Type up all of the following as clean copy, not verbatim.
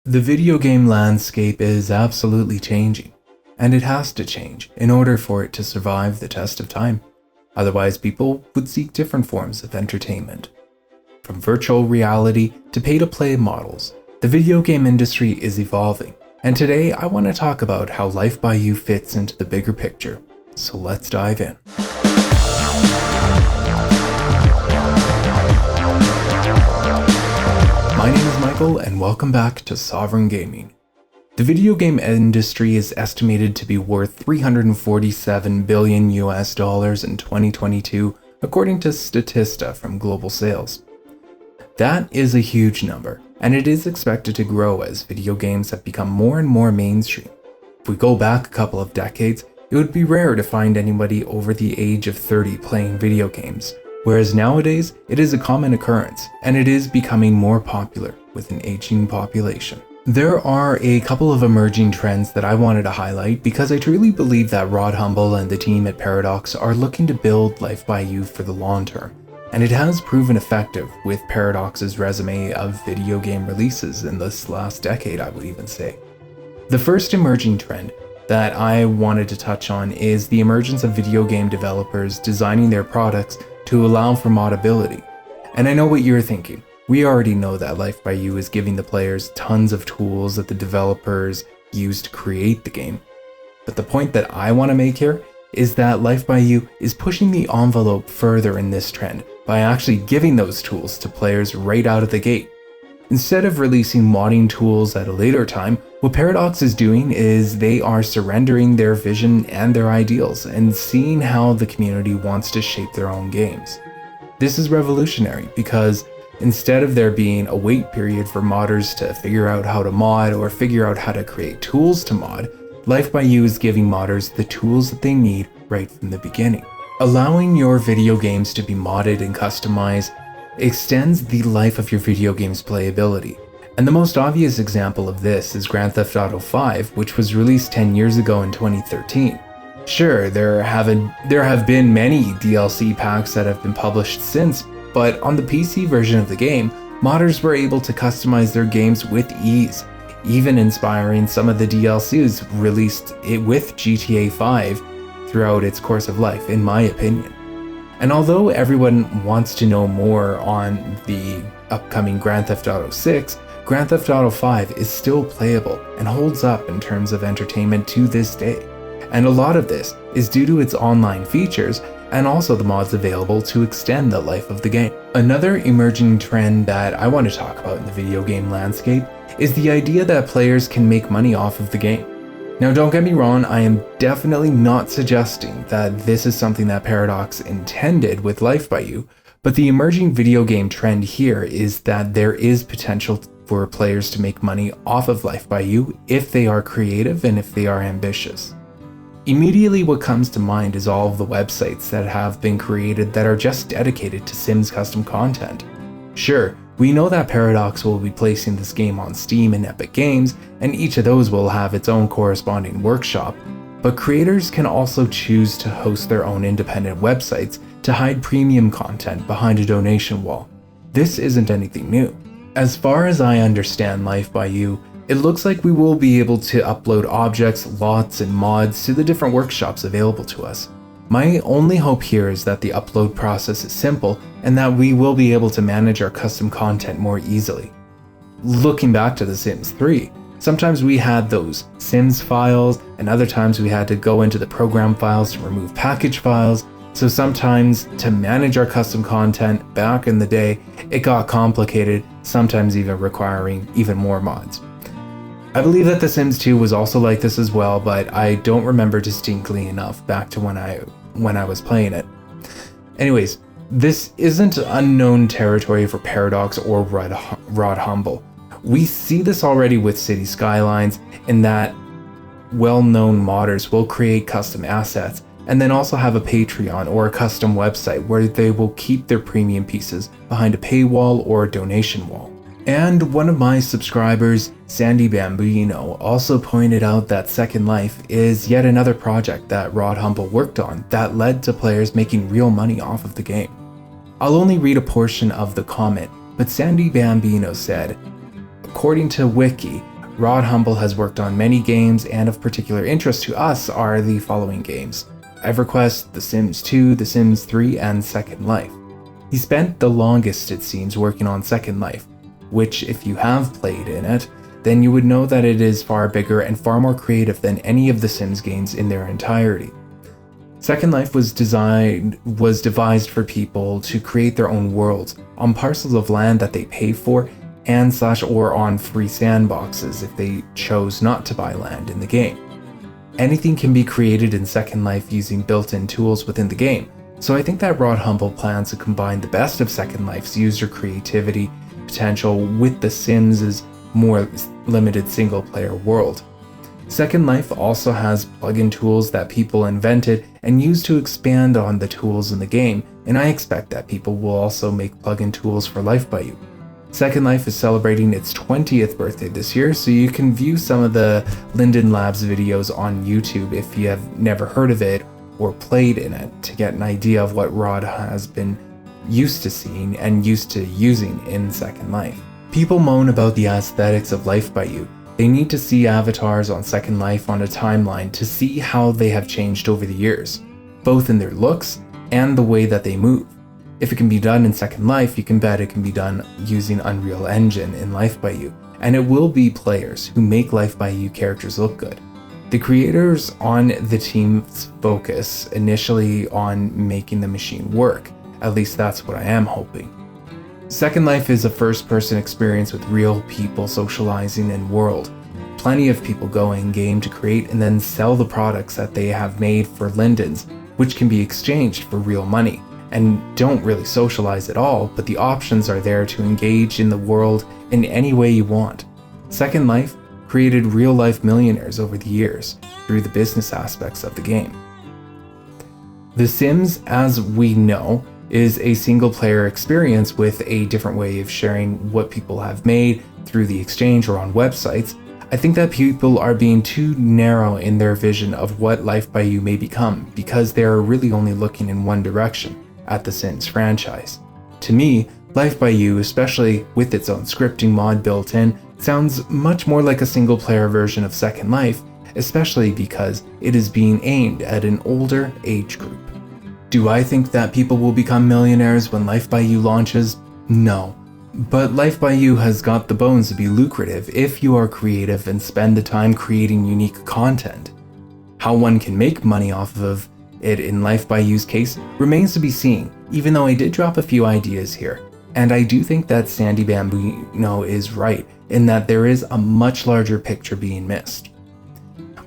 The video game landscape is absolutely changing, and it has to change in order for it to survive the test of time. Otherwise, people would seek different forms of entertainment. From virtual reality to pay-to-play models, the video game industry is evolving, and today I want to talk about how Life by You fits into the bigger picture. So let's dive in. My name is Michael, and welcome back to Sovereign Gaming. The video game industry is estimated to be worth $347 billion in 2022, according to Statista from Global Sales. That is a huge number, and it is expected to grow as video games have become more and more mainstream. If we go back a couple of decades, it would be rare to find anybody over the age of 30 playing video games, whereas nowadays it is a common occurrence, and it is becoming more popular with an aging population. There are a couple of emerging trends that I wanted to highlight because I truly believe that Rod Humble and the team at Paradox are looking to build Life by You for the long term, and it has proven effective with Paradox's resume of video game releases in this last decade, I would even say. The first emerging trend that I wanted to touch on is the emergence of video game developers designing their products to allow for modability. And I know what you're thinking. We already know that Life by You is giving the players tons of tools that the developers use to create the game. But the point that I want to make here is that Life by You is pushing the envelope further in this trend by actually giving those tools to players right out of the gate. Instead of releasing modding tools at a later time, what Paradox is doing is they are surrendering their vision and their ideals and seeing how the community wants to shape their own games. This is revolutionary because instead of there being a wait period for modders to figure out how to mod or figure out how to create tools to mod, Life by You is giving modders the tools that they need right from the beginning. Allowing your video games to be modded and customized extends the life of your video game's playability. And the most obvious example of this is Grand Theft Auto V, which was released 10 years ago in 2013. Sure, there have been many DLC packs that have been published since, but on the PC version of the game, modders were able to customize their games with ease, even inspiring some of the DLCs released with GTA 5 throughout its course of life, in my opinion. And although everyone wants to know more on the upcoming Grand Theft Auto 6, Grand Theft Auto 5 is still playable and holds up in terms of entertainment to this day. And a lot of this is due to its online features and also the mods available to extend the life of the game. Another emerging trend that I want to talk about in the video game landscape is the idea that players can make money off of the game. Now, don't get me wrong, I am definitely not suggesting that this is something that Paradox intended with Life by You, but the emerging video game trend here is that there is potential for players to make money off of Life by You if they are creative and if they are ambitious. Immediately what comes to mind is all of the websites that have been created that are just dedicated to Sims custom content. Sure, we know that Paradox will be placing this game on Steam and Epic Games, and each of those will have its own corresponding workshop, but creators can also choose to host their own independent websites to hide premium content behind a donation wall. This isn't anything new. As far as I understand Life by You, it looks like we will be able to upload objects, lots, and mods to the different workshops available to us. My only hope here is that the upload process is simple and that we will be able to manage our custom content more easily. Looking back to The Sims 3, sometimes we had those Sims files and other times we had to go into the program files to remove package files. So sometimes to manage our custom content back in the day, it got complicated, sometimes even requiring even more mods. I believe that The Sims 2 was also like this as well, but I don't remember distinctly enough back to when I was playing it. Anyways, this isn't unknown territory for Paradox or Rod Humble. We see this already with City Skylines in that well-known modders will create custom assets and then also have a Patreon or a custom website where they will keep their premium pieces behind a paywall or a donation wall. And one of my subscribers, Sandy Bambino, also pointed out that Second Life is yet another project that Rod Humble worked on that led to players making real money off of the game. I'll only read a portion of the comment, but Sandy Bambino said, according to Wiki, Rod Humble has worked on many games, and of particular interest to us are the following games: EverQuest, The Sims 2, The Sims 3, and Second Life. He spent the longest, it seems, working on Second Life, which, if you have played in it, then you would know that it is far bigger and far more creative than any of the Sims games in their entirety. Second Life was devised for people to create their own worlds on parcels of land that they pay for or on free sandboxes if they chose not to buy land in the game. Anything can be created in Second Life using built-in tools within the game, so I think that Rod Humble plans to combine the best of Second Life's user creativity potential with The Sims' more limited single-player world. Second Life also has plugin tools that people invented and used to expand on the tools in the game, and I expect that people will also make plugin tools for Life by You. Second Life is celebrating its 20th birthday this year, so you can view some of the Linden Labs videos on YouTube if you have never heard of it or played in it to get an idea of what Rod has been used to seeing and used to using in Second Life. People moan about the aesthetics of Life by You. They need to see avatars on Second Life on a timeline to see how they have changed over the years, both in their looks and the way that they move. If it can be done in Second Life, you can bet it can be done using Unreal Engine in Life by You, and it will be players who make Life by You characters look good. The creators on the team's focus initially on making the machine work, at least that's what I am hoping. Second Life is a first-person experience with real people socializing in world. Plenty of people go in-game to create and then sell the products that they have made for Lindens, which can be exchanged for real money, and don't really socialize at all, but the options are there to engage in the world in any way you want. Second Life created real-life millionaires over the years through the business aspects of the game. The Sims, as we know, is a single-player experience with a different way of sharing what people have made through the exchange or on websites. I think that people are being too narrow in their vision of what Life by You may become because they are really only looking in one direction, at the Sims franchise. To me, Life by You, especially with its own scripting mod built in, sounds much more like a single-player version of Second Life, especially because it is being aimed at an older age group. Do I think that people will become millionaires when Life by You launches? No. But Life by You has got the bones to be lucrative if you are creative and spend the time creating unique content. How one can make money off of it in Life by You's case remains to be seen, even though I did drop a few ideas here. And I do think that Sandy Bambino is right in that there is a much larger picture being missed.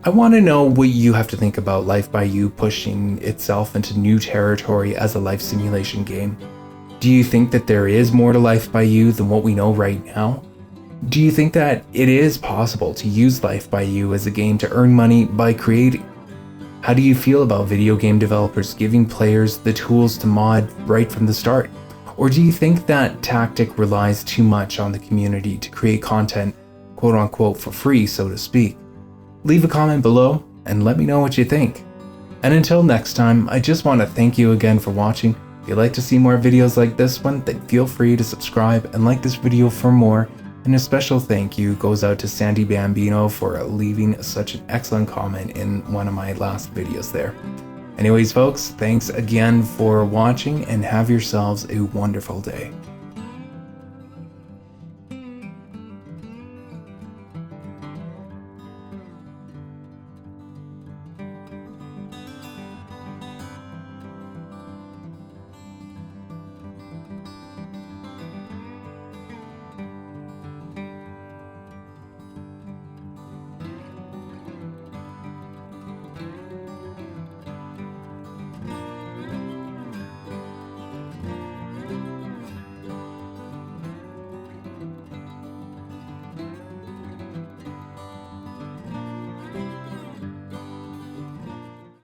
I want to know what you have to think about Life by You pushing itself into new territory as a life simulation game. Do you think that there is more to Life by You than what we know right now? Do you think that it is possible to use Life by You as a game to earn money by creating? How do you feel about video game developers giving players the tools to mod right from the start? Or do you think that tactic relies too much on the community to create content, quote unquote, for free, so to speak? Leave a comment below and let me know what you think. And until next time, I just want to thank you again for watching. If you'd like to see more videos like this one, then feel free to subscribe and like this video for more. And a special thank you goes out to Sandy Bambino for leaving such an excellent comment in one of my last videos there. Anyways, folks, thanks again for watching and have yourselves a wonderful day.